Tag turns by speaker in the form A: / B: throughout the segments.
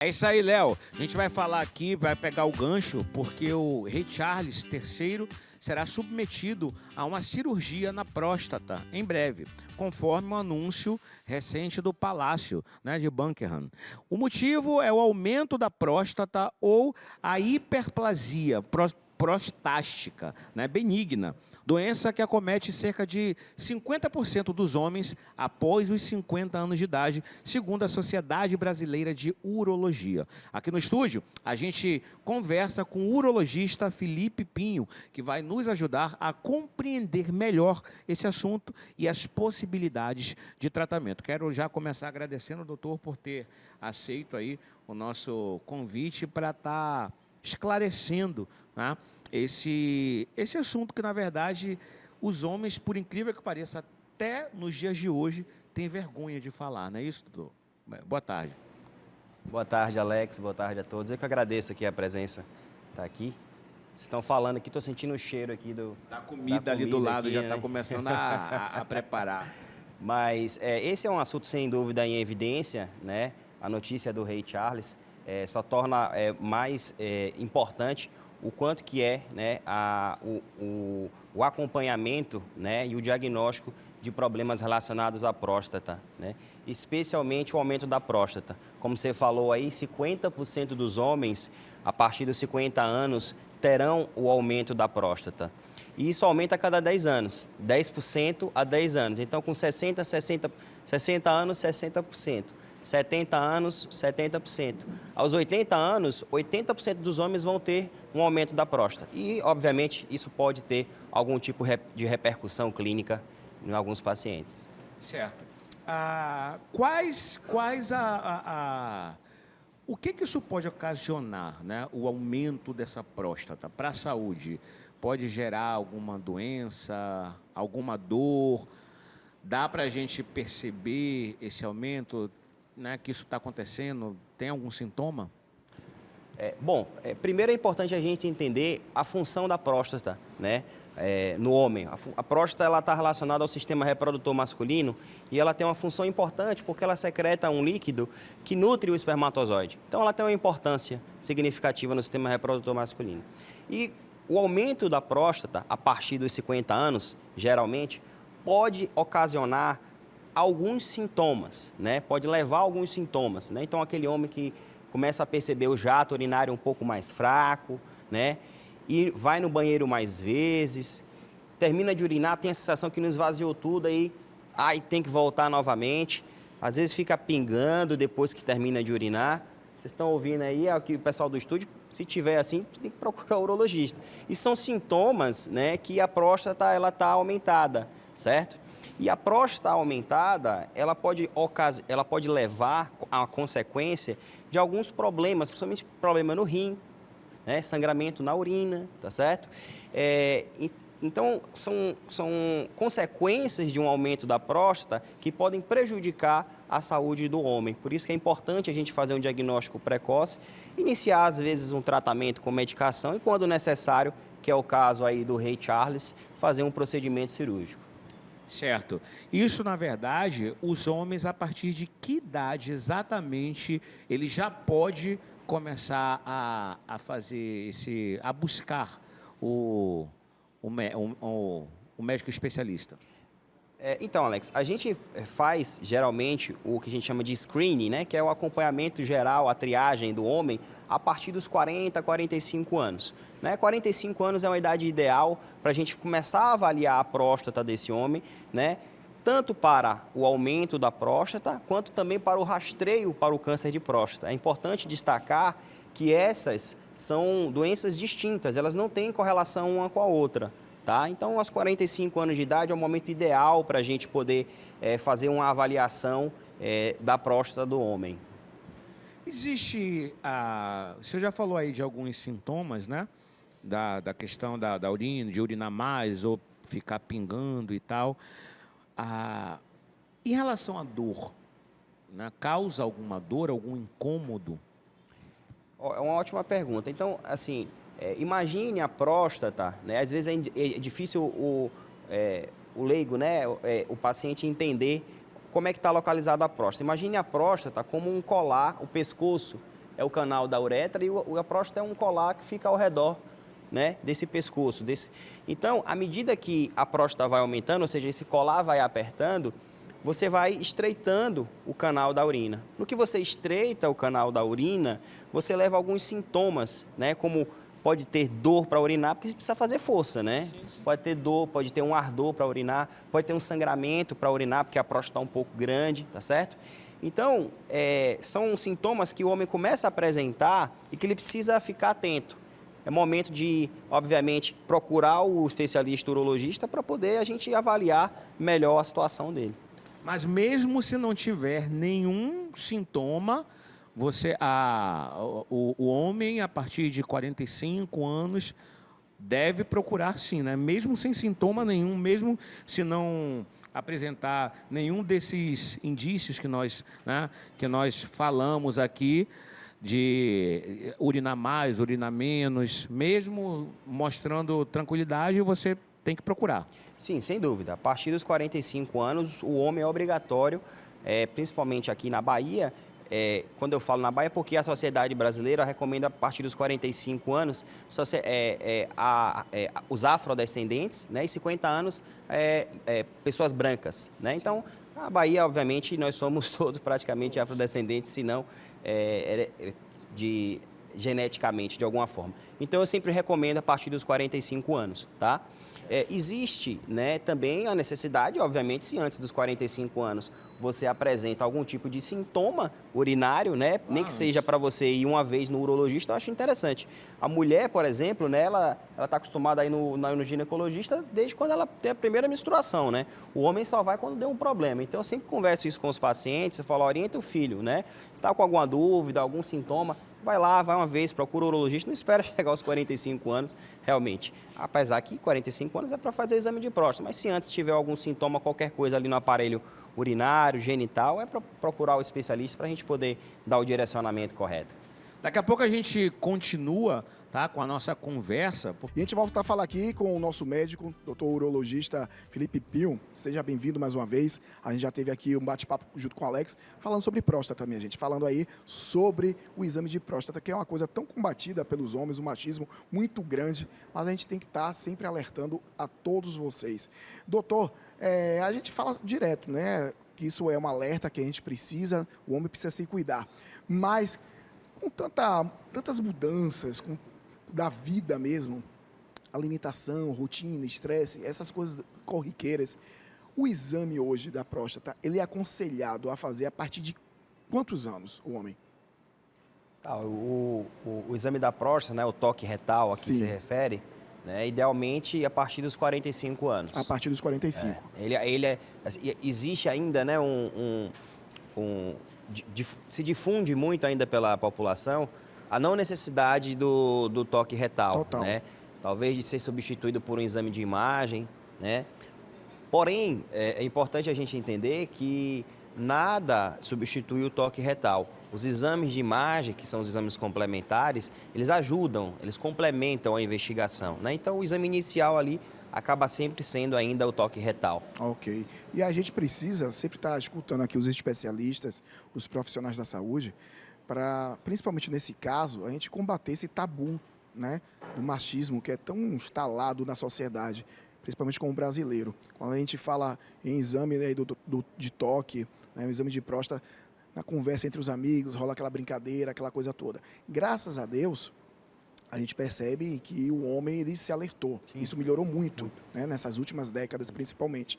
A: É isso aí, Léo. A gente vai falar aqui, vai pegar o gancho, porque o rei Charles III será submetido a uma cirurgia na próstata em breve, conforme um anúncio recente do Palácio, né, de Buckingham. O motivo é o aumento da próstata ou a hiperplasia prostástica, né, benigna, doença que acomete cerca de 50% dos homens após os 50 anos de idade, segundo a Sociedade Brasileira de Urologia. Aqui no estúdio, a gente conversa com o urologista Felipe Pinho, que vai nos ajudar a compreender melhor esse assunto e as possibilidades de tratamento. Quero já começar agradecendo ao doutor por ter aceito aí o nosso convite para estar esclarecendo, né, esse assunto que, na verdade, os homens, por incrível que pareça, até nos dias de hoje, têm vergonha de falar, não é isso, doutor? Boa tarde.
B: Boa tarde, Alex. Boa tarde a todos. Eu que agradeço aqui a presença, tá aqui. Vocês estão falando aqui, estou sentindo o cheiro aqui
A: Da comida ali do lado,
B: aqui,
A: já
B: né?
A: está começando a preparar.
B: Mas esse é um assunto sem dúvida em evidência, né? A notícia do rei Charles só torna mais importante o quanto que é, né, o acompanhamento, né, e o diagnóstico de problemas relacionados à próstata, né? Especialmente o aumento da próstata. Como você falou aí, 50% dos homens, a partir dos 50 anos, terão o aumento da próstata. E isso aumenta a cada 10 anos, 10% a 10 anos. Então, com 60 anos, 60%. 70 anos, 70%. Aos 80 anos, 80% dos homens vão ter um aumento da próstata. E, obviamente, isso pode ter algum tipo de repercussão clínica em alguns pacientes.
A: Certo. O que isso pode ocasionar, né, o aumento dessa próstata para a saúde? Pode gerar alguma doença, alguma dor? Dá para a gente perceber esse aumento, né, que isso está acontecendo? Tem algum sintoma?
B: Primeiro é importante a gente entender a função da próstata, né, no homem. A próstata está relacionada ao sistema reprodutor masculino e ela tem uma função importante porque ela secreta um líquido que nutre o espermatozoide. Então, ela tem uma importância significativa no sistema reprodutor masculino. E o aumento da próstata, a partir dos 50 anos, geralmente, pode ocasionar alguns sintomas, né? Pode levar a alguns sintomas, né? Então, aquele homem que começa a perceber o jato urinário um pouco mais fraco, né? E vai no banheiro mais vezes, termina de urinar, tem a sensação que não esvaziou tudo, aí tem que voltar novamente. Às vezes fica pingando depois que termina de urinar. Vocês estão ouvindo aí, aqui o pessoal do estúdio, se tiver assim, tem que procurar o urologista. E são sintomas, né, que a próstata está aumentada, certo? E a próstata aumentada, ela pode levar a consequência de alguns problemas, principalmente problema no rim, né, sangramento na urina, tá certo? Então, são consequências de um aumento da próstata que podem prejudicar a saúde do homem. Por isso que é importante a gente fazer um diagnóstico precoce, iniciar, às vezes, um tratamento com medicação e, quando necessário, que é o caso aí do rei Charles, fazer um procedimento cirúrgico.
A: Certo. Isso, na verdade, os homens, a partir de que idade exatamente ele já pode começar a fazer a buscar o médico especialista?
B: Então, Alex, a gente faz geralmente o que a gente chama de screening, né? Que é o acompanhamento geral, a triagem do homem a partir dos 40, 45 anos. Né? 45 anos é uma idade ideal para a gente começar a avaliar a próstata desse homem, né? Tanto para o aumento da próstata, quanto também para o rastreio para o câncer de próstata. É importante destacar que essas são doenças distintas, elas não têm correlação uma com a outra. Tá? Então, aos 45 anos de idade é o momento ideal para a gente poder fazer uma avaliação da próstata do homem.
A: Existe, o senhor já falou aí de alguns sintomas, né? Da questão da urina, de urinar mais ou ficar pingando e tal. Em relação à dor, né? Causa alguma dor, algum incômodo?
B: É uma ótima pergunta. Então, assim, imagine a próstata, né? Às vezes é difícil o leigo, né? O paciente entender como é que está localizada a próstata. Imagine a próstata como um colar, o pescoço é o canal da uretra e a próstata é um colar que fica ao redor, né, desse pescoço. Então, à medida que a próstata vai aumentando, ou seja, esse colar vai apertando, você vai estreitando o canal da urina. No que você estreita o canal da urina, você leva alguns sintomas, né, como pode ter dor para urinar, porque você precisa fazer força, né? Pode ter dor, pode ter um ardor para urinar, pode ter um sangramento para urinar, porque a próstata está um pouco grande, tá certo? Então, são sintomas que o homem começa a apresentar e que ele precisa ficar atento. É momento de, obviamente, procurar o especialista urologista para poder a gente avaliar melhor a situação dele.
A: Mas mesmo se não tiver nenhum sintoma, o homem, a partir de 45 anos, deve procurar sim, né? Mesmo sem sintoma nenhum, mesmo se não apresentar nenhum desses indícios que nós falamos aqui, de urinar mais, urinar menos, mesmo mostrando tranquilidade, você tem que procurar.
B: Sim, sem dúvida. A partir dos 45 anos, o homem é obrigatório, principalmente aqui na Bahia. Quando eu falo na Bahia, porque a sociedade brasileira recomenda a partir dos 45 anos os afrodescendentes, né, e 50 anos pessoas brancas, né? Então, a Bahia, obviamente, nós somos todos praticamente afrodescendentes, se não geneticamente, de alguma forma. Então, eu sempre recomendo a partir dos 45 anos, tá? Existe, né, também a necessidade, obviamente, se antes dos 45 anos você apresenta algum tipo de sintoma urinário, né, nem que seja para você ir uma vez no urologista, eu acho interessante. A mulher, por exemplo, né, ela está acostumada a ir no ginecologista desde quando ela tem a primeira menstruação, né? O homem só vai quando deu um problema. Então, eu sempre converso isso com os pacientes, eu falo, orienta o filho, né? Se está com alguma dúvida, algum sintoma, vai lá, vai uma vez, procura o urologista, não espera chegar aos 45 anos, realmente. Apesar que 45 anos é para fazer exame de próstata, mas se antes tiver algum sintoma, qualquer coisa ali no aparelho urinário, genital, é para procurar o especialista para a gente poder dar o direcionamento correto.
A: Daqui a pouco a gente continua, tá, com a nossa conversa.
C: E a gente volta a falar aqui com o nosso médico, doutor urologista Felipe Pio. Seja bem-vindo mais uma vez. A gente já teve aqui um bate-papo junto com o Alex, falando sobre próstata, minha gente. Falando aí sobre o exame de próstata, que é uma coisa tão combatida pelos homens, um machismo muito grande, mas a gente tem que estar sempre alertando a todos vocês. Doutor, a gente fala direto, né, que isso é um alerta que a gente precisa, o homem precisa se cuidar. Mas com tantas mudanças da vida mesmo, alimentação, rotina, estresse, essas coisas corriqueiras, o exame hoje da próstata, ele é aconselhado a fazer a partir de quantos anos, o homem?
B: Tá, o exame da próstata, né, o toque retal a que se refere, né, idealmente a partir dos 45 anos.
C: A partir dos 45.
B: Existe ainda, né, se difunde muito ainda pela população a não necessidade do toque retal, né? Talvez de ser substituído por um exame de imagem, né? Porém, é importante a gente entender que nada substitui o toque retal. Os exames de imagem, que são os exames complementares, eles ajudam, eles complementam a investigação, né? Então, o exame inicial ali acaba sempre sendo ainda o toque retal.
C: Ok. E a gente precisa sempre estar escutando aqui os especialistas, os profissionais da saúde, para, principalmente nesse caso, a gente combater esse tabu, né, do machismo que é tão instalado na sociedade, principalmente com o brasileiro. Quando a gente fala em exame, né, de toque, né, um exame de próstata, na conversa entre os amigos, rola aquela brincadeira, aquela coisa toda. Graças a Deus, a gente percebe que o homem ele se alertou. Sim. Isso melhorou muito, né, nessas últimas décadas, principalmente.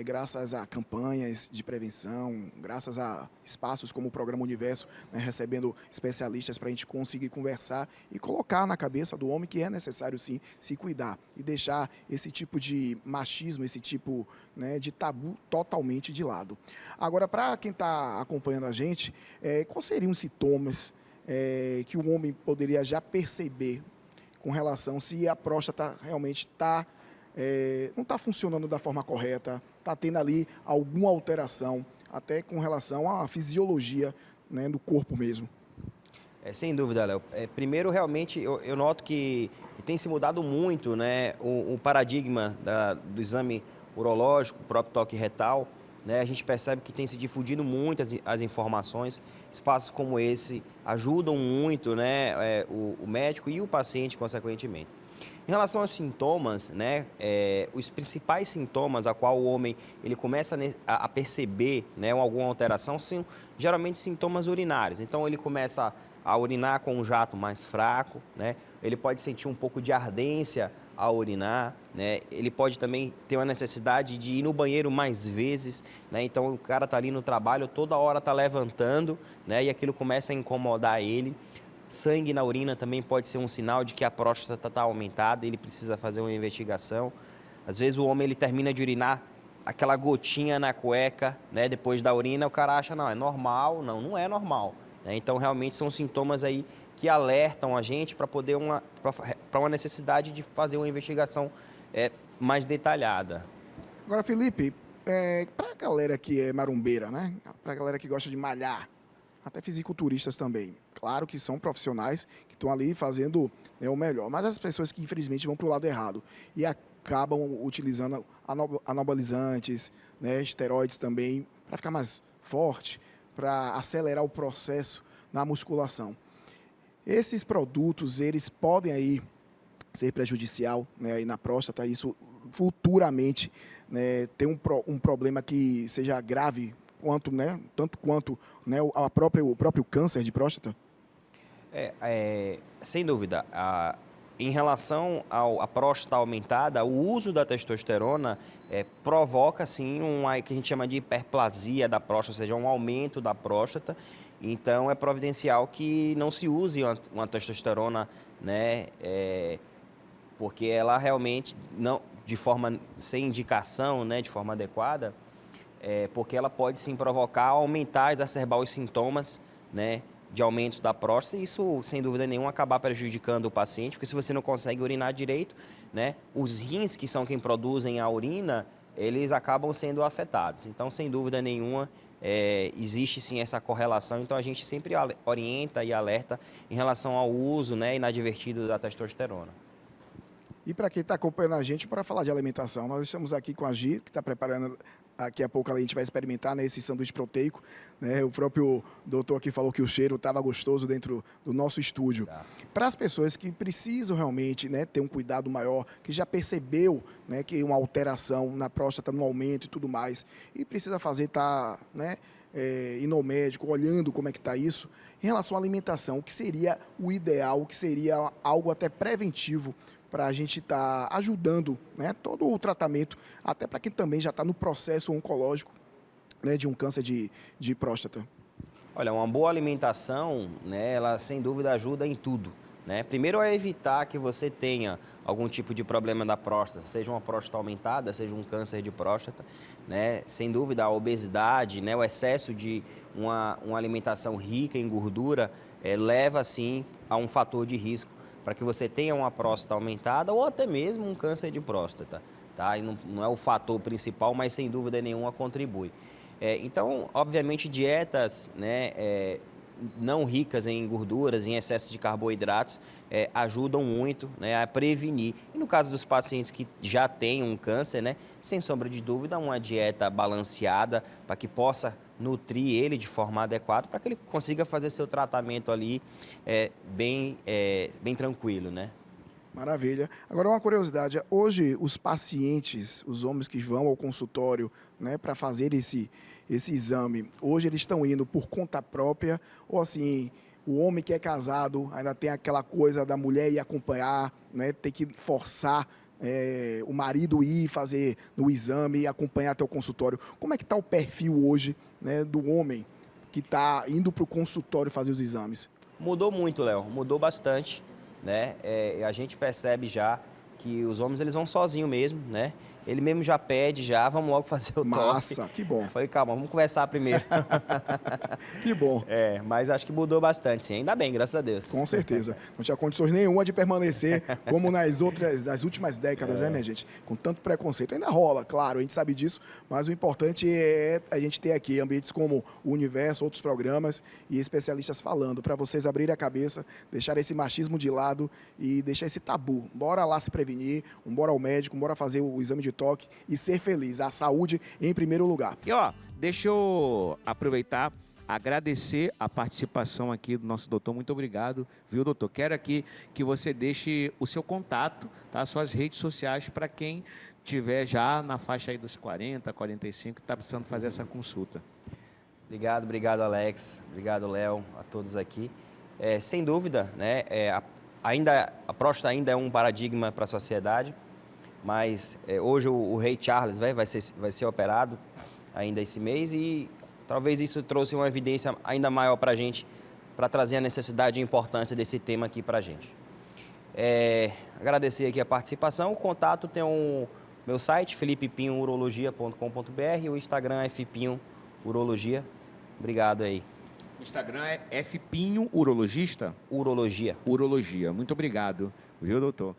C: Graças a campanhas de prevenção, graças a espaços como o Programa Universo, né, recebendo especialistas para a gente conseguir conversar e colocar na cabeça do homem que é necessário, sim, se cuidar e deixar esse tipo de machismo, esse tipo, né, de tabu totalmente de lado. Agora, para quem está acompanhando a gente, quais seriam os sintomas que o homem poderia já perceber com relação se a próstata realmente não está funcionando da forma correta, está tendo ali alguma alteração, até com relação à fisiologia, né, do corpo mesmo?
B: Sem dúvida, Léo. Primeiro, realmente, eu noto que tem se mudado muito, né, o paradigma do exame urológico, o próprio toque retal. né, a gente percebe que tem se difundido muito as informações. Espaços como esse ajudam muito, né, o médico e o paciente, consequentemente. Em relação aos sintomas, né, os principais sintomas a qual o homem ele começa a perceber, né, alguma alteração são geralmente sintomas urinários. Então ele começa a urinar com um jato mais fraco, né, ele pode sentir um pouco de ardência ao urinar, né, ele pode também ter uma necessidade de ir no banheiro mais vezes, né, então o cara está ali no trabalho, toda hora está levantando, né, e aquilo começa a incomodar ele. Sangue na urina também pode ser um sinal de que a próstata está aumentada, ele precisa fazer uma investigação. Às vezes o homem ele termina de urinar, aquela gotinha na cueca, né, depois da urina, o cara acha, não, é normal. Não, não é normal, né? Então, realmente são sintomas aí que alertam a gente para poder para uma necessidade de fazer uma investigação mais detalhada.
C: Agora, Felipe, para a galera que é marombeira, né? Para a galera que gosta de malhar, até fisiculturistas também. Claro que são profissionais que estão ali fazendo, né, o melhor. Mas as pessoas que, infelizmente, vão para o lado errado e acabam utilizando anabolizantes, né, esteroides também, para ficar mais forte, para acelerar o processo na musculação. Esses produtos, eles podem aí ser prejudicial, né, aí na próstata, isso futuramente, né, ter um problema que seja grave, tanto quanto, né, o próprio câncer de próstata?
B: Sem dúvida. Em relação à próstata aumentada, o uso da testosterona provoca, sim, que a gente chama de hiperplasia da próstata, ou seja, um aumento da próstata. Então, é providencial que não se use uma testosterona, né, porque ela realmente, não, de forma sem indicação, né, de forma adequada, porque ela pode sim provocar, aumentar, exacerbar os sintomas, né, de aumento da próstata, e isso, sem dúvida nenhuma, acabar prejudicando o paciente, porque se você não consegue urinar direito, né, os rins, que são quem produzem a urina, eles acabam sendo afetados. Então, sem dúvida nenhuma, existe sim essa correlação, então a gente sempre orienta e alerta em relação ao uso, né, inadvertido da testosterona.
C: E para quem está acompanhando a gente, para falar de alimentação, nós estamos aqui com a Gi, que está preparando, daqui a pouco a gente vai experimentar, né, esse sanduíche proteico, né? O próprio doutor aqui falou que o cheiro estava gostoso dentro do nosso estúdio.
B: Tá.
C: Para as pessoas que precisam realmente, né, ter um cuidado maior, que já percebeu, né, que uma alteração na próstata, no aumento e tudo mais, e precisa fazer, né, ir no médico, olhando como é que está isso, em relação à alimentação, o que seria o ideal, o que seria algo até preventivo para a gente estar ajudando, né, todo o tratamento, até para quem também já está no processo oncológico, né, de um câncer de próstata?
B: Olha, uma boa alimentação, né, ela sem dúvida ajuda em tudo, né? Primeiro é evitar que você tenha algum tipo de problema da próstata, seja uma próstata aumentada, seja um câncer de próstata, né? Sem dúvida a obesidade, né, o excesso de uma alimentação rica em gordura leva sim a um fator de risco para que você tenha uma próstata aumentada ou até mesmo um câncer de próstata, tá? E não é o fator principal, mas sem dúvida nenhuma contribui. Então, obviamente, dietas, né, não ricas em gorduras, em excesso de carboidratos, ajudam muito, né, a prevenir. E no caso dos pacientes que já têm um câncer, né, sem sombra de dúvida, uma dieta balanceada para que possa nutrir ele de forma adequada, para que ele consiga fazer seu tratamento ali bem tranquilo, né?
C: Maravilha. Agora, uma curiosidade. Hoje, os pacientes, os homens que vão ao consultório, né, para fazer esse exame, hoje eles estão indo por conta própria ou, assim, o homem que é casado ainda tem aquela coisa da mulher ir acompanhar, né, ter que forçar o marido ir fazer no exame e acompanhar até o consultório. Como é que está o perfil hoje, né, do homem que está indo para o consultório fazer os exames?
B: Mudou muito, Léo. Mudou bastante, né? A gente percebe já que os homens eles vão sozinhos mesmo, né? Ele mesmo já pede, vamos logo fazer o toque.
C: Massa, que bom.
B: Falei, calma, vamos conversar primeiro.
C: Que bom.
B: Mas acho que mudou bastante, sim. Ainda bem, graças a Deus.
C: Com certeza. Não tinha condições nenhuma de permanecer como nas últimas décadas, né, minha gente? Com tanto preconceito. Ainda rola, claro, a gente sabe disso, mas o importante é a gente ter aqui ambientes como o Universo, outros programas e especialistas falando, para vocês abrirem a cabeça, deixar esse machismo de lado e deixar esse tabu. Bora lá se prevenir, bora ao médico, bora fazer o exame de de toque e ser feliz. A saúde em primeiro lugar.
A: E ó, deixa eu aproveitar, agradecer a participação aqui do nosso doutor. Muito obrigado, viu, doutor? Quero aqui que você deixe o seu contato, tá? Suas redes sociais para quem tiver já na faixa aí dos 40, 45, que está precisando fazer essa consulta.
B: Obrigado, Alex. Obrigado, Léo, a todos aqui. Sem dúvida, né, a próstata ainda é um paradigma para a sociedade, mas hoje o rei Charles vai ser operado ainda esse mês e talvez isso trouxe uma evidência ainda maior para a gente, para trazer a necessidade e a importância desse tema aqui para a gente. Agradecer aqui a participação. O contato tem meu site, felipepinhourologia.com.br, e o Instagram é fpinhourologia. Obrigado aí.
A: O Instagram é Fpinho Urologista?
B: Urologia.
A: Urologia. Muito obrigado, viu, doutor?